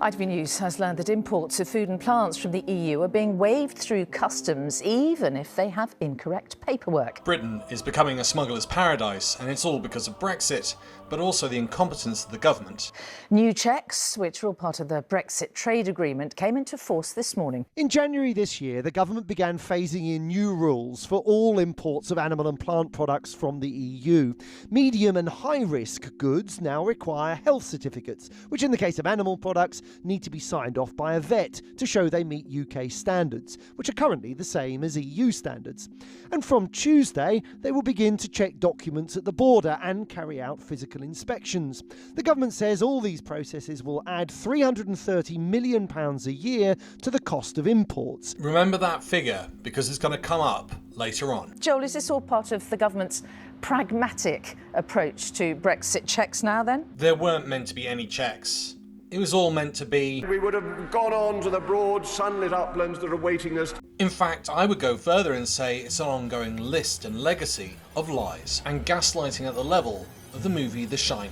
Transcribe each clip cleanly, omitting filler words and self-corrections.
ITV News has learned that imports of food and plants from the EU are being waived through customs, even if they have incorrect paperwork. Britain is becoming a smuggler's paradise, and it's all because of Brexit, but also the incompetence of the government. New checks, which are all part of the Brexit trade agreement, came into force this morning. In January this year, the government began phasing in new rules for all imports of animal and plant products from the EU. Medium and high-risk goods now require health certificates, which in the case of animal products need to be signed off by a vet to show they meet UK standards, which are currently the same as EU standards. And from Tuesday, they will begin to check documents at the border and carry out physical inspections. The government says all these processes will add £330 million a year to the cost of imports. Remember that figure, because it's going to come up later on. Joel, is this all part of the government's pragmatic approach to Brexit checks now then? There weren't meant to be any checks. It was all meant to be... We would have gone on to the broad sunlit uplands that are awaiting us. In fact, I would go further and say it's an ongoing list and legacy of lies and gaslighting at the level of the movie The Shining.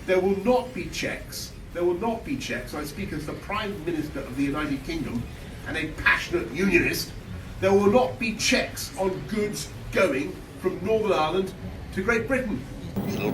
There will not be checks. There will not be checks. I speak as the Prime Minister of the United Kingdom and a passionate unionist. There will not be checks on goods going from Northern Ireland to Great Britain. Little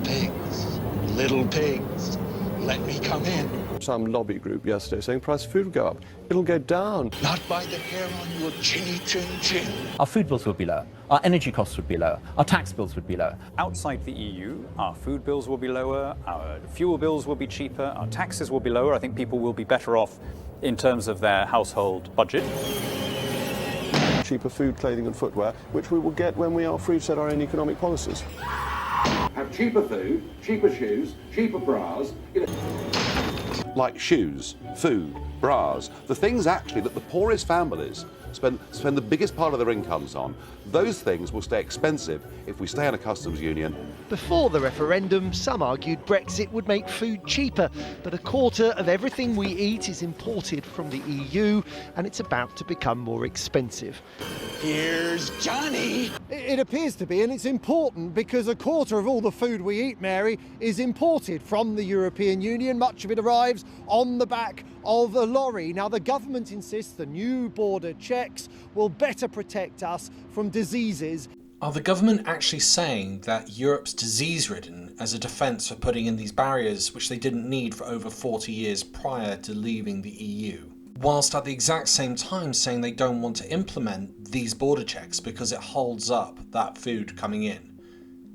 pigs, let me come in. Some lobby group yesterday saying price of food will go up. It'll go down. Not by the hair on your chinny chin chin. Our food bills would be lower, our energy costs would be lower, our tax bills would be lower. Outside the EU, our food bills will be lower, our fuel bills will be cheaper, our taxes will be lower. I think people will be better off in terms of their household budget. Cheaper food, clothing and footwear, which we will get when we are free to set our own economic policies. Have cheaper food, cheaper shoes, cheaper bras. Like shoes, food, bras, the things actually that the poorest families spend the biggest part of their incomes on. Those things will stay expensive if we stay in a customs union. Before the referendum, some argued Brexit would make food cheaper, but a quarter of everything we eat is imported from the EU, and it's about to become more expensive. Here's Johnny. It appears to be, and it's important because a quarter of all the food we eat, Mary, is imported from the European Union. Much of it arrives on the back of a lorry. Now, the government insists the new border checks will better protect us from diseases. Are the government actually saying that Europe's disease-ridden as a defence for putting in these barriers which they didn't need for over 40 years prior to leaving the EU? Whilst at the exact same time saying they don't want to implement these border checks because it holds up that food coming in.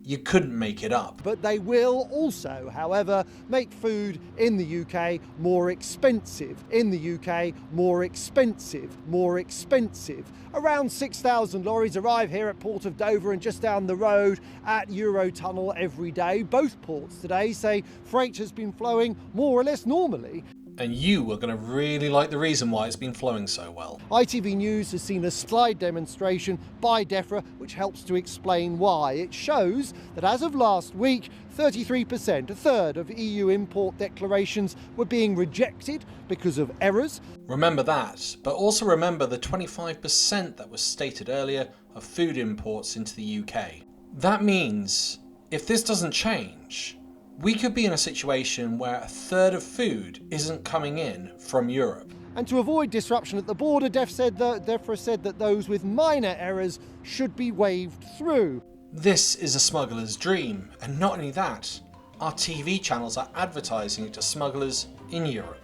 You couldn't make it up. But they will also, however, make food in the UK more expensive. In the UK, more expensive, more expensive. Around 6,000 lorries arrive here at Port of Dover and just down the road at Eurotunnel every day. Both ports today say freight has been flowing more or less normally. And you are going to really like the reason why it's been flowing so well. ITV News has seen a slide demonstration by DEFRA which helps to explain why. It shows that as of last week, 33%, a third of EU import declarations were being rejected because of errors. Remember that, but also remember the 25% that was stated earlier of food imports into the UK. That means if this doesn't change, we could be in a situation where a third of food isn't coming in from Europe. And to avoid disruption at the border, DEFRA said that those with minor errors should be waved through. This is a smuggler's dream, and not only that, our TV channels are advertising it to smugglers in Europe.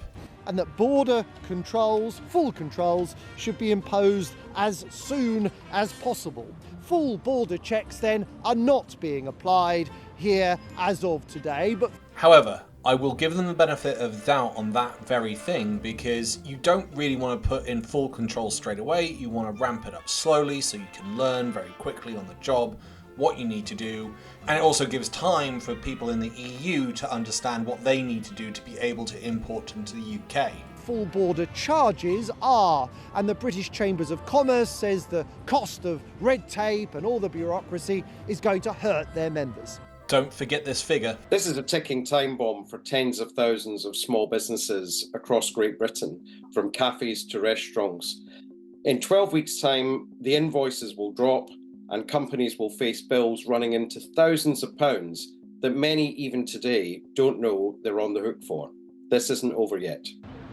And that border controls, full controls, should be imposed as soon as possible. Full border checks then are not being applied here as of today. But however, I will give them the benefit of doubt on that very thing because you don't really want to put in full control straight away. You want to ramp it up slowly so you can learn very quickly on the job what you need to do. And it also gives time for people in the EU to understand what they need to do to be able to import into the UK. Full border charges are, and the British Chambers of Commerce says the cost of red tape and all the bureaucracy is going to hurt their members. Don't forget this figure. This is a ticking time bomb for tens of thousands of small businesses across Great Britain, from cafes to restaurants. In 12 weeks' time, the invoices will drop and companies will face bills running into thousands of pounds that many even today don't know they're on the hook for. This isn't over yet.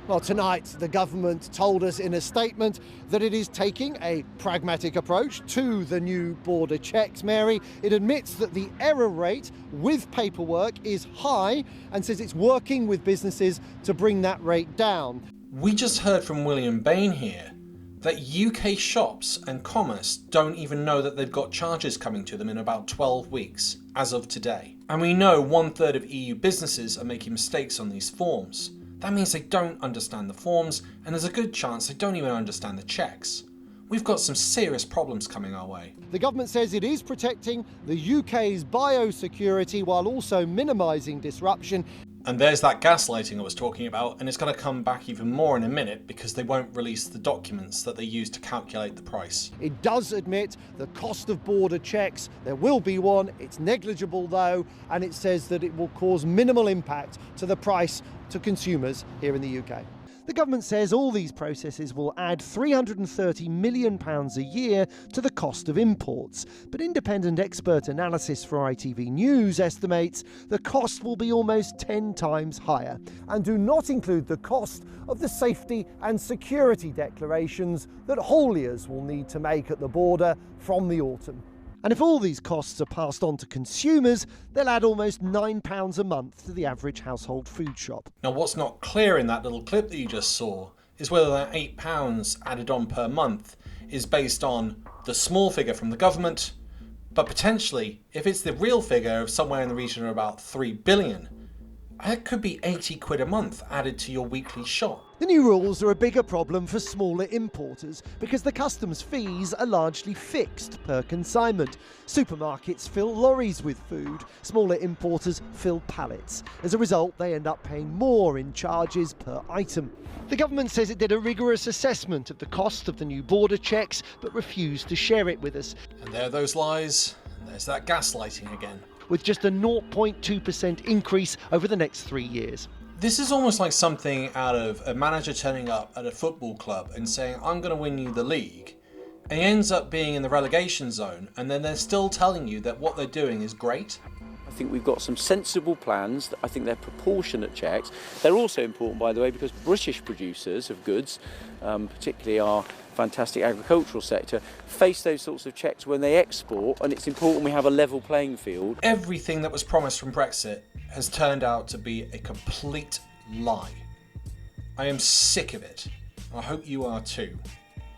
Well, tonight, the government told us in a statement that it is taking a pragmatic approach to the new border checks. Mary, it admits that the error rate with paperwork is high and says it's working with businesses to bring that rate down. We just heard from William Bain here that UK shops and commerce don't even know that they've got charges coming to them in about 12 weeks, as of today. And we know 1/3 of EU businesses are making mistakes on these forms. That means they don't understand the forms, and there's a good chance they don't even understand the checks. We've got some serious problems coming our way. The government says it is protecting the UK's biosecurity while also minimising disruption. And there's that gaslighting I was talking about, and it's going to come back even more in a minute because they won't release the documents that they use to calculate the price. It does admit the cost of border checks. There will be one. It's negligible though, and it says that it will cause minimal impact to the price to consumers here in the UK. The government says all these processes will add £330 million a year to the cost of imports. But independent expert analysis for ITV News estimates the cost will be almost 10 times higher, and do not include the cost of the safety and security declarations that hauliers will need to make at the border from the autumn. And if all these costs are passed on to consumers, they'll add almost £9 a month to the average household food shop. Now, what's not clear in that little clip that you just saw is whether that £8 added on per month is based on the small figure from the government, but potentially, if it's the real figure of somewhere in the region of about 3 billion, that could be 80 quid a month added to your weekly shop. The new rules are a bigger problem for smaller importers because the customs fees are largely fixed per consignment. Supermarkets fill lorries with food, smaller importers fill pallets. As a result, they end up paying more in charges per item. The government says it did a rigorous assessment of the cost of the new border checks, but refused to share it with us. And there are those lies, and there's that gaslighting again. With just a 0.2% increase over the next 3 years. This is almost like something out of a manager turning up at a football club and saying, I'm going to win you the league. And he ends up being in the relegation zone, and then they're still telling you that what they're doing is great. I think we've got some sensible plans. I think they're proportionate checks. They're also important, by the way, because British producers of goods, particularly our fantastic agricultural sector, face those sorts of checks when they export, and it's important we have a level playing field. Everything that was promised from Brexit has turned out to be a complete lie. I am sick of it. I hope you are too.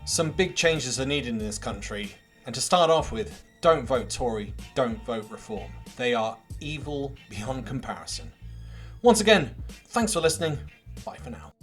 Some big changes are needed in this country, and to start off with, don't vote Tory, don't vote Reform. They are evil beyond comparison. Once again, thanks for listening. Bye for now.